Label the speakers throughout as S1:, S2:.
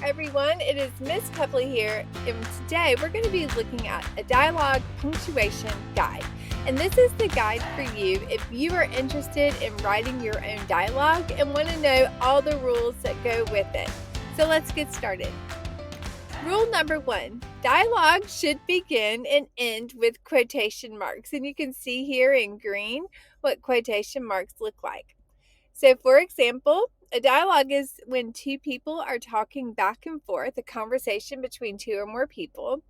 S1: everyone, it is Miss Pepley here, and today we're going to be looking at a dialogue punctuation guide. And this is the guide for you if you are interested in writing your own dialogue and want to know all the rules that go with it. So let's get started. Rule number 1, dialogue should begin and end with quotation marks. And you can see here in green what quotation marks look like. So, for example, a dialogue is when two people are talking back and forth, a conversation between two or more people.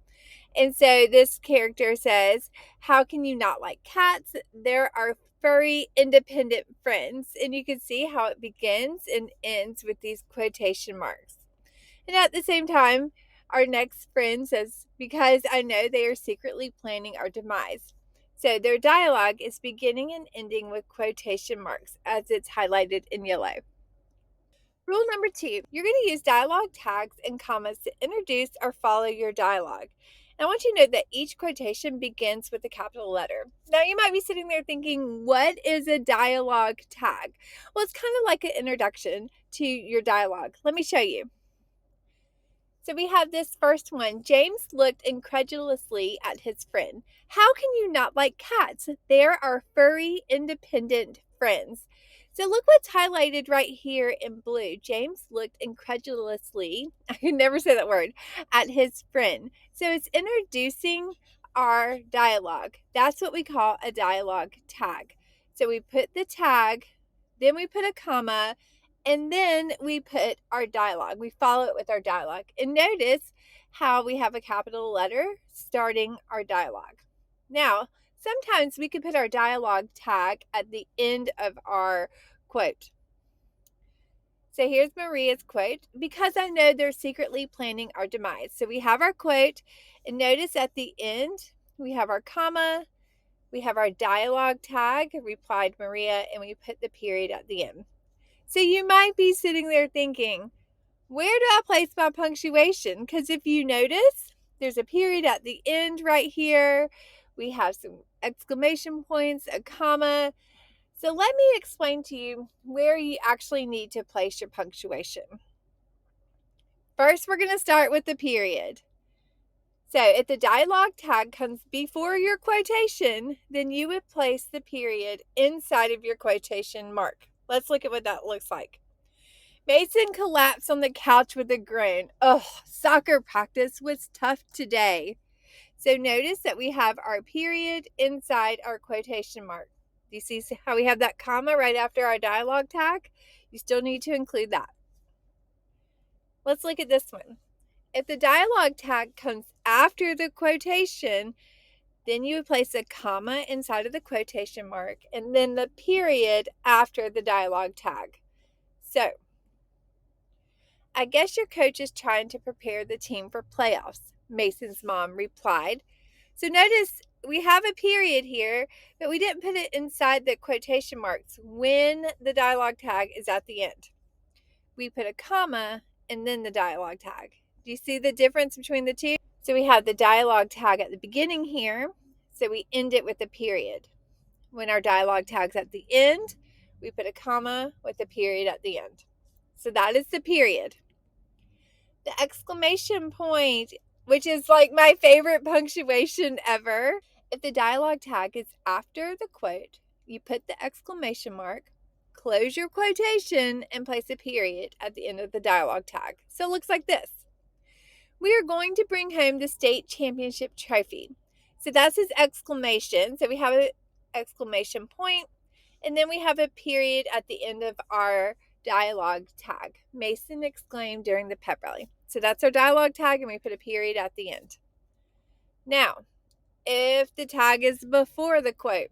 S1: And so this character says, "How can you not like cats? There are furry, independent friends." And you can see how it begins and ends with these quotation marks. And at the same time, our next friend says, "Because I know they are secretly planning our demise." So their dialogue is beginning and ending with quotation marks as it's highlighted in yellow. Rule number 2, you're going to use dialogue tags and commas to introduce or follow your dialogue. And I want you to note that each quotation begins with a capital letter. Now you might be sitting there thinking, what is a dialogue tag? Well, it's kind of like an introduction to your dialogue. Let me show you. So we have this first one. James looked incredulously at his friend. "How can you not like cats? There are furry, independent friends." So look what's highlighted right here in blue. James looked incredulously, I can never say that word, at his friend. So it's introducing our dialogue. That's what we call a dialogue tag. So we put the tag, then we put a comma, and then we put our dialogue. We follow it with our dialogue. And notice how we have a capital letter starting our dialogue. Now, sometimes we can put our dialogue tag at the end of our quote. So here's Maria's quote, "Because I know they're secretly planning our demise." So we have our quote, and notice at the end, we have our comma, we have our dialogue tag, replied Maria, and we put the period at the end. So you might be sitting there thinking, where do I place my punctuation? Because if you notice, there's a period at the end right here. We have some exclamation points, a comma. So let me explain to you where you actually need to place your punctuation. First, we're going to start with the period. So if the dialogue tag comes before your quotation, then you would place the period inside of your quotation mark. Let's look at what that looks like. Mason collapsed on the couch with a groan. "Oh, soccer practice was tough today." So notice that we have our period inside our quotation mark. Do you see how we have that comma right after our dialogue tag? You still need to include that. Let's look at this one. If the dialogue tag comes after the quotation, then you would place a comma inside of the quotation mark and then the period after the dialogue tag. So, "I guess your coach is trying to prepare the team for playoffs," Mason's mom replied. So notice we have a period here, but we didn't put it inside the quotation marks when the dialogue tag is at the end. We put a comma and then the dialogue tag. Do you see the difference between the two? So we have the dialogue tag at the beginning here, so we end it with a period. When our dialogue tag's at the end, we put a comma with a period at the end. So that is the period. The exclamation point, which is like my favorite punctuation ever. If the dialogue tag is after the quote, you put the exclamation mark, close your quotation, and place a period at the end of the dialogue tag. So it looks like this. "We are going to bring home the state championship trophy." So that's his exclamation. So we have an exclamation point, and then we have a period at the end of our dialogue tag. "Mason exclaimed during the pep rally." So that's our dialogue tag, and we put a period at the end. Now, if the tag is before the quote,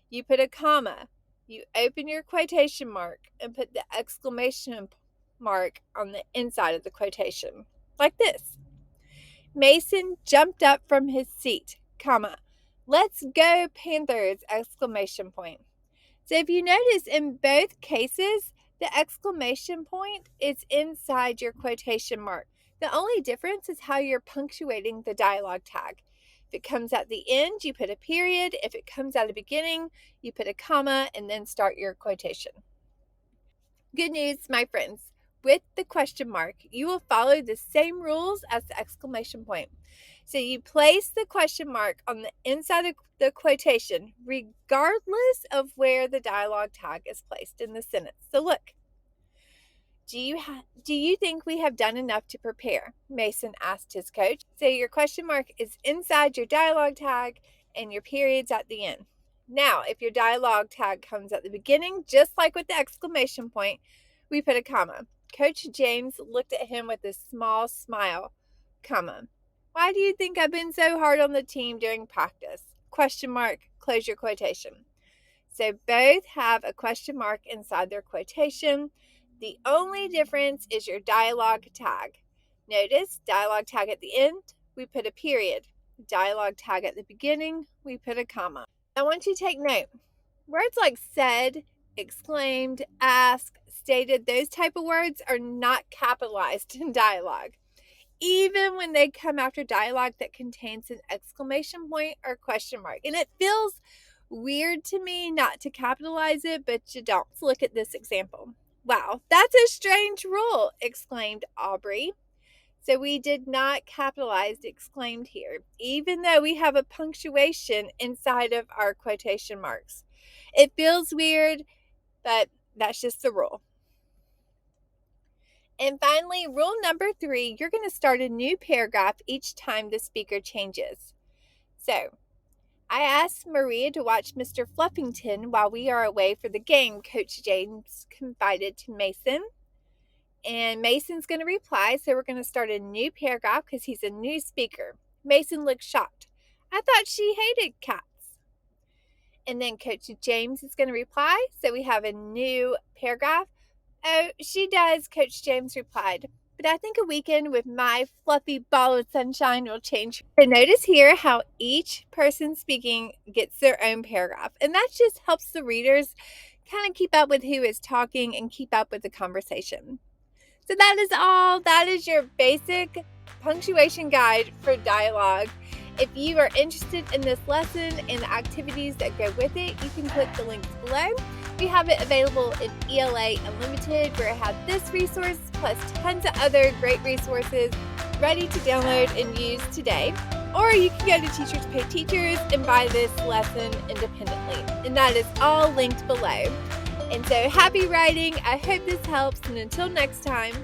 S1: you put a comma, you open your quotation mark, and put the exclamation mark on the inside of the quotation, like this. "Mason jumped up from his seat, comma, let's go Panthers, exclamation point." So if you notice in both cases, the exclamation point is inside your quotation mark. The only difference is how you're punctuating the dialogue tag. If it comes at the end, you put a period. If it comes at the beginning, you put a comma and then start your quotation. Good news, my friends. with the question mark, you will follow the same rules as the exclamation point. So you place the question mark on the inside of the quotation, regardless of where the dialogue tag is placed in the sentence. So look, do you think we have done enough to prepare? Mason asked his coach. So your question mark is inside your dialogue tag and your period's at the end. Now, if your dialogue tag comes at the beginning, just like with the exclamation point, we put a comma. Coach James looked at him with a small smile. Comma. Why do you think I've been so hard on the team during practice? Question mark, close your quotation. So both have a question mark inside their quotation. The only difference is your dialogue tag. Notice dialogue tag at the end, we put a period. Dialogue tag at the beginning, we put a comma. I want you to take note. Words like said, exclaimed, asked, stated, those type of words are not capitalized in dialogue, even when they come after dialogue that contains an exclamation point or question mark. And it feels weird to me not to capitalize it, but you don't. Let's look at this example. Wow, that's a strange rule, exclaimed Aubrey. So we did not capitalize exclaimed here, even though we have a punctuation inside of our quotation marks. It feels weird, but that's just the rule. And finally, rule number 3, you're going to start a new paragraph each time the speaker changes. So, I asked Maria to watch Mr. Fluffington while we are away for the game, Coach James confided to Mason. And Mason's going to reply, so we're going to start a new paragraph because he's a new speaker. Mason looked shocked. I thought she hated cats. And then Coach James is going to reply, so we have a new paragraph. Oh, she does, Coach James replied. But I think a weekend with my fluffy ball of sunshine will change her. So notice here how each person speaking gets their own paragraph. And that just helps the readers kind of keep up with who is talking and keep up with the conversation. So that is all. That is your basic punctuation guide for dialogue. If you are interested in this lesson and the activities that go with it, you can click the links below. We have it available in ELA Unlimited, where I have this resource plus tons of other great resources ready to download and use today. Or you can go to Teachers Pay Teachers and buy this lesson independently. And that is all linked below. And so happy writing. I hope this helps. And until next time.